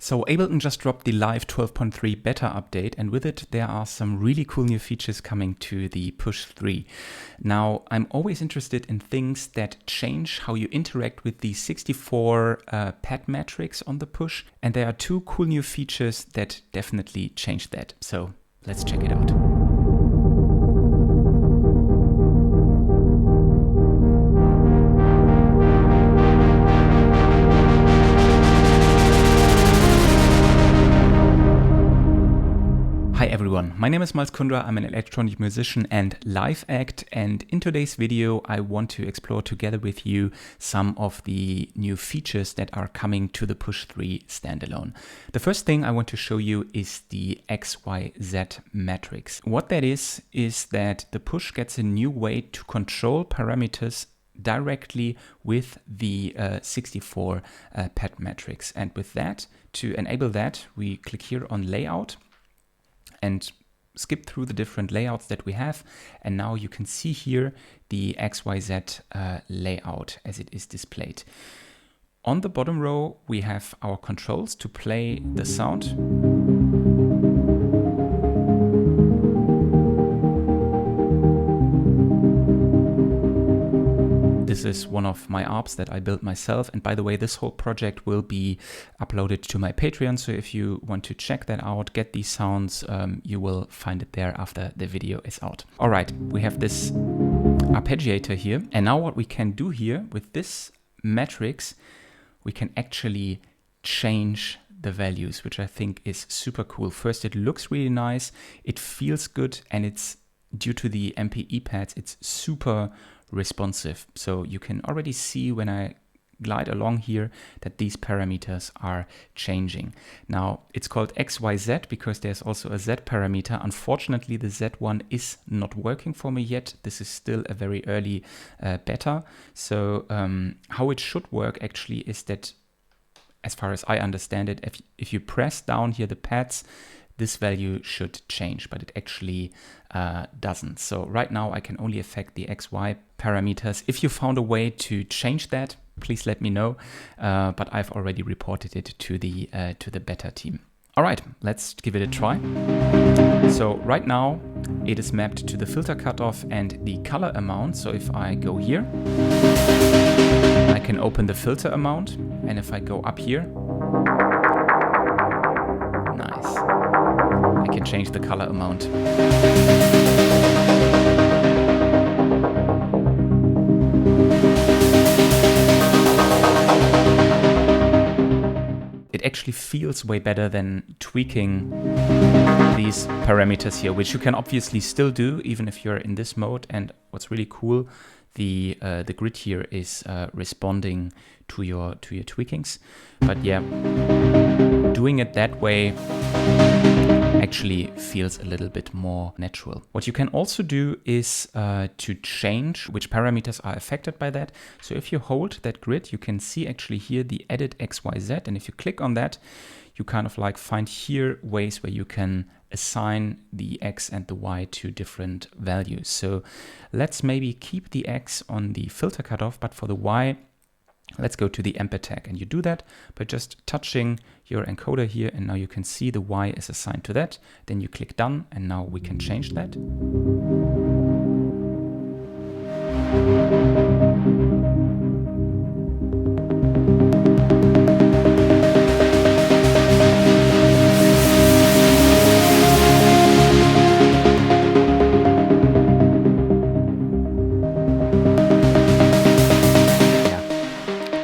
So Ableton just dropped the live 12.3 beta update, and with it there are some really cool new features coming to the push 3. Now I'm always interested in things that change how you interact with the 64 pad metrics on the push, and there are two cool new features that definitely change that. So let's check it out. Hi everyone, my name is Kvndra, I'm an electronic musician and live act, and in today's video I want to explore together with you some of the new features that are coming to the Push 3 standalone. The first thing I want to show you is the XYZ matrix. What that is that the Push gets a new way to control parameters directly with the 64 pad metrics, and with that, to enable that, we click here on Layout and skip through the different layouts that we have, and now you can see here the XYZ layout as it is displayed. On the bottom row we have our controls to play the sound. This is one of my ARPs that I built myself, and by the way, this whole project will be uploaded to my Patreon, so if you want to check that out, get these sounds, you will find it there after the video is out. Alright, we have this arpeggiator here, and now what we can do here with this matrix, we can actually change the values, which I think is super cool. First, it looks really nice, it feels good, and it's due to the MPE pads, it's super responsive. So you can already see when I glide along here that these parameters are changing. Now it's called XYZ because there's also a Z parameter. Unfortunately, the Z one is not working for me yet. This is still a very early beta. So how it should work actually is that, as far as I understand it, if you press down here the pads, this value should change, but it actually doesn't. So right now I can only affect the XY parameters. If you found a way to change that, please let me know. But I've already reported it to the beta team. All right, let's give it a try. So right now it is mapped to the filter cutoff and the color amount. So if I go here, I can open the filter amount, and if I go up here, nice, I can change the color amount. It actually feels way better than tweaking these parameters here, which you can obviously still do even if you're in this mode. And what's really cool, the grid here is responding to your tweakings. But yeah, doing it that way actually feels a little bit more natural. What you can also do is to change which parameters are affected by that. So if you hold that grid, you can see actually here the edit XYZ, and if you click on that, you kind of like find here ways where you can assign the X and the Y to different values. So let's maybe keep the X on the filter cutoff, but for the Y, let's go to the amper tag, and you do that by just touching your encoder here, and now you can see the Y is assigned to that. Then you click done, and now we can change that.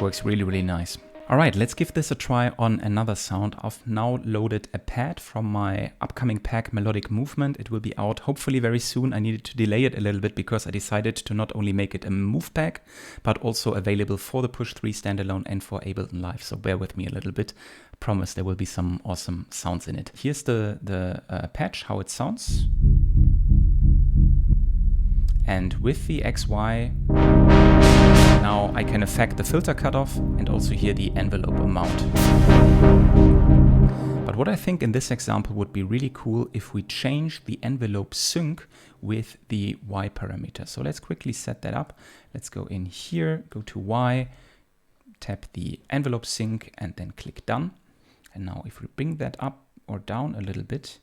Works really, really nice. All right, let's give this a try on another sound. I've now loaded a pad from my upcoming pack, Melodic Movement. It will be out hopefully very soon. I needed to delay it a little bit because I decided to not only make it a move pack, but also available for the Push 3 standalone and for Ableton Live. So bear with me a little bit. I promise there will be some awesome sounds in it. Here's the patch, how it sounds. And with the XY, now I can affect the filter cutoff and also here the envelope amount. But what I think in this example would be really cool if we change the envelope sync with the Y parameter. So let's quickly set that up. Let's go in here, go to Y, tap the envelope sync, and then click done. And now if we bring that up or down a little bit,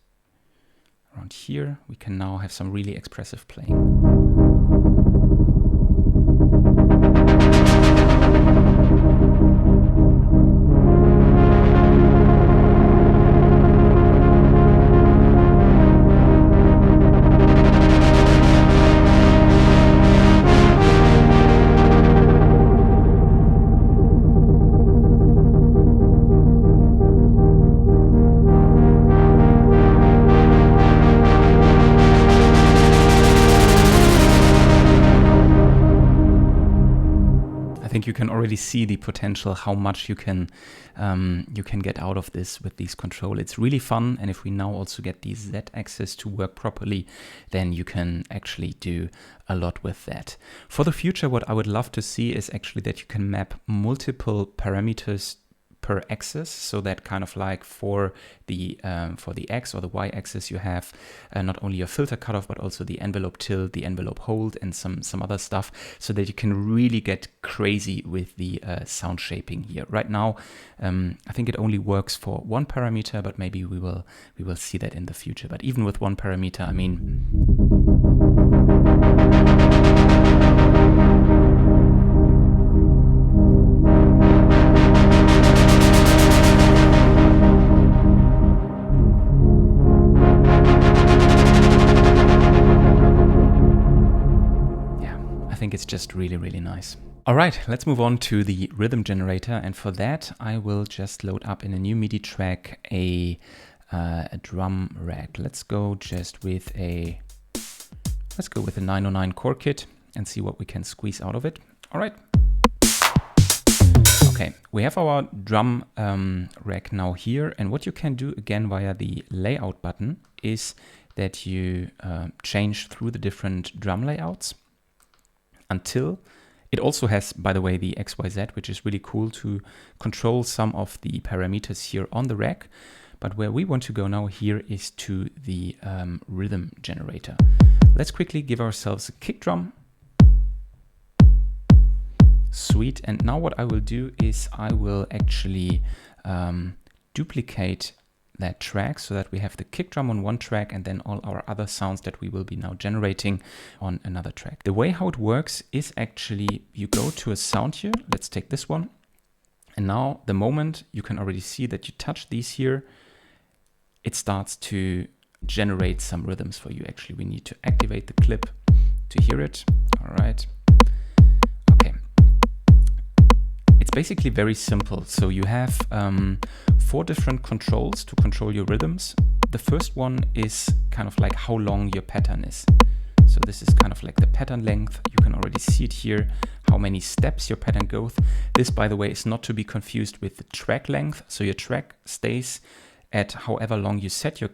around here, we can now have some really expressive playing. I think you can already see the potential, how much you can get out of this with these control. It's really fun, and if we now also get the Z-axis to work properly, then you can actually do a lot with that. For the future, what I would love to see is actually that you can map multiple parameters per axis, so that kind of like for the X or the Y axis you have not only your filter cutoff but also the envelope tilt, the envelope hold, and some other stuff, so that you can really get crazy with the sound shaping here. Right now I think it only works for one parameter, but maybe we will see that in the future. But even with one parameter, I mean, it's just really, really nice. All right, let's move on to the rhythm generator, and for that I will just load up in a new MIDI track a drum rack. Let's go with a 909 core kit and see what we can squeeze out of it. All right. Okay, we have our drum rack now here, and what you can do again via the layout button is that you change through the different drum layouts until it also has, by the way, the XYZ, which is really cool to control some of the parameters here on the rack. But where we want to go now here is to the rhythm generator. Let's quickly give ourselves a kick drum. Sweet. And now what I will do is I will actually duplicate that track so that we have the kick drum on one track and then all our other sounds that we will be now generating on another track. The way how it works is actually you go to a sound here. Let's take this one. And now the moment you can already see that you touch these here, it starts to generate some rhythms for you. Actually, we need to activate the clip to hear it. All right. Okay. It's basically very simple. So you have 4 different controls to control your rhythms. The first one is kind of like how long your pattern is. So this is kind of like the pattern length. You can already see it here, how many steps your pattern goes. This, by the way, is not to be confused with the track length. So your track stays at however long you set your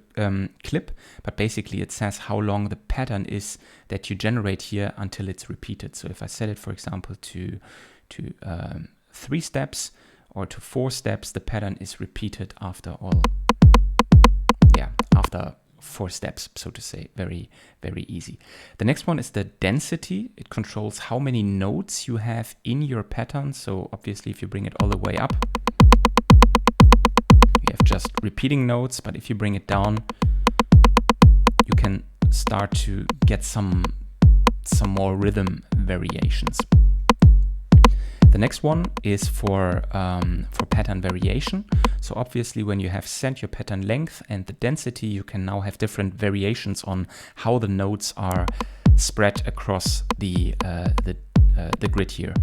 clip, but basically it says how long the pattern is that you generate here until it's repeated. So if I set it, for example, to 3 steps or to 4 steps, the pattern is repeated after after 4 steps, so to say. Very, very easy. The next one is the density. It controls how many notes you have in your pattern. So obviously if you bring it all the way up, you have just repeating notes, but if you bring it down, you can start to get some more rhythm variations. The next one is for pattern variation. So obviously when you have set your pattern length and the density, you can now have different variations on how the notes are spread across the grid here.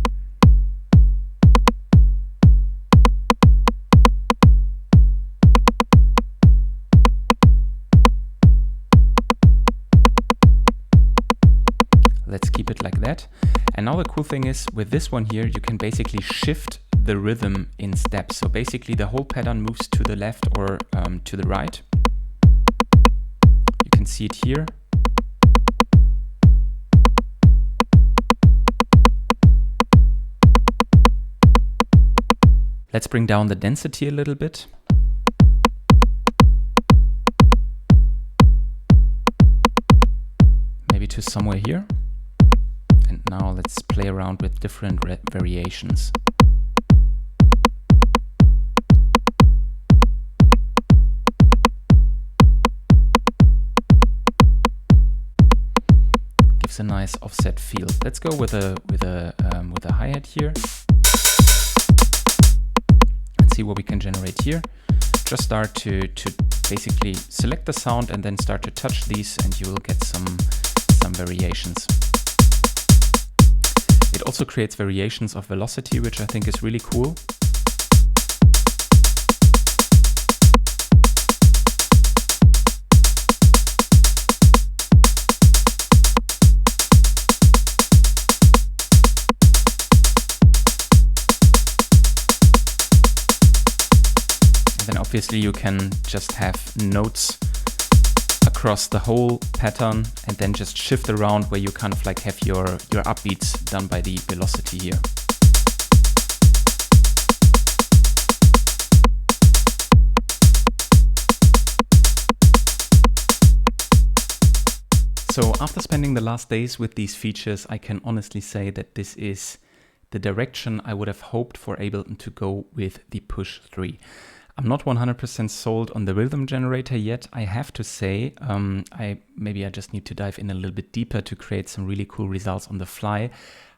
Let's keep it like that. And now the cool thing is with this one here, you can basically shift the rhythm in steps. So basically the whole pattern moves to the left or to the right. You can see it here. Let's bring down the density a little bit. Maybe to somewhere here. And now let's play around with different variations. gives a nice offset feel. Let's go with a hi-hat here and see what we can generate here. Just start to basically select the sound and then start to touch these, and you will get some variations. It also creates variations of velocity, which I think is really cool. Then obviously you can just have notes across the whole pattern and then just shift around where you kind of like have your upbeats done by the velocity here. So after spending the last days with these features, I can honestly say that this is the direction I would have hoped for Ableton to go with the Push 3. I'm not 100% sold on the rhythm generator yet, I have to say. Maybe I just need to dive in a little bit deeper to create some really cool results on the fly.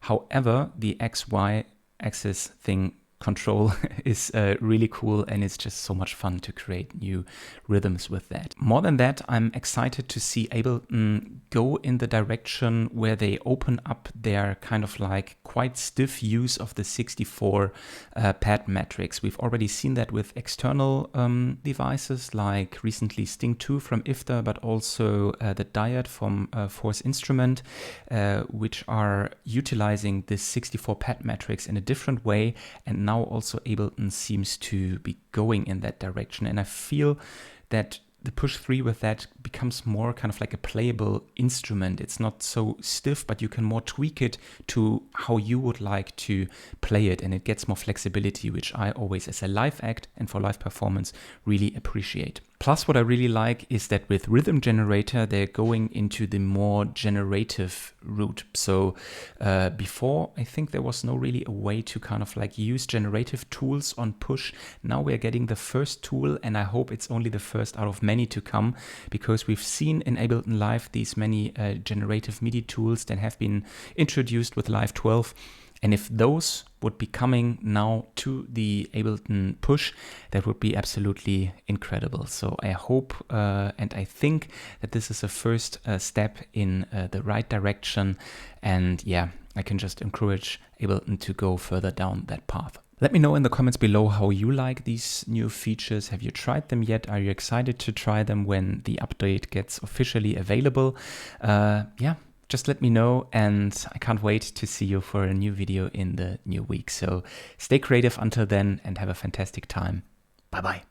However, the XY axis thing control is really cool, and it's just so much fun to create new rhythms with that. More than that, I'm excited to see Ableton go in the direction where they open up their kind of like quite stiff use of the 64 pad matrix. We've already seen that with external devices like recently Sting 2 from Kvndra, but also the Diode from Force Instrument, which are utilizing this 64 pad matrix in a different way, and now also Ableton seems to be going in that direction. And I feel that the Push 3 with that becomes more kind of like a playable instrument. It's not so stiff, but you can more tweak it to how you would like to play it, and it gets more flexibility, which I always, as a live act and for live performance, really appreciate. Plus, what I really like is that with Rhythm Generator, they're going into the more generative route. So before, I think there was no really a way to kind of like use generative tools on Push. Now we're getting the first tool, and I hope it's only the first out of many to come, because we've seen in Ableton Live these many generative MIDI tools that have been introduced with Live 12. And if those would be coming now to the Ableton Push, that would be absolutely incredible. So I hope and I think that this is a first step in the right direction. And yeah, I can just encourage Ableton to go further down that path. Let me know in the comments below how you like these new features. Have you tried them yet? Are you excited to try them when the update gets officially available? Yeah. Just let me know, and I can't wait to see you for a new video in the new week. So stay creative until then and have a fantastic time. Bye bye.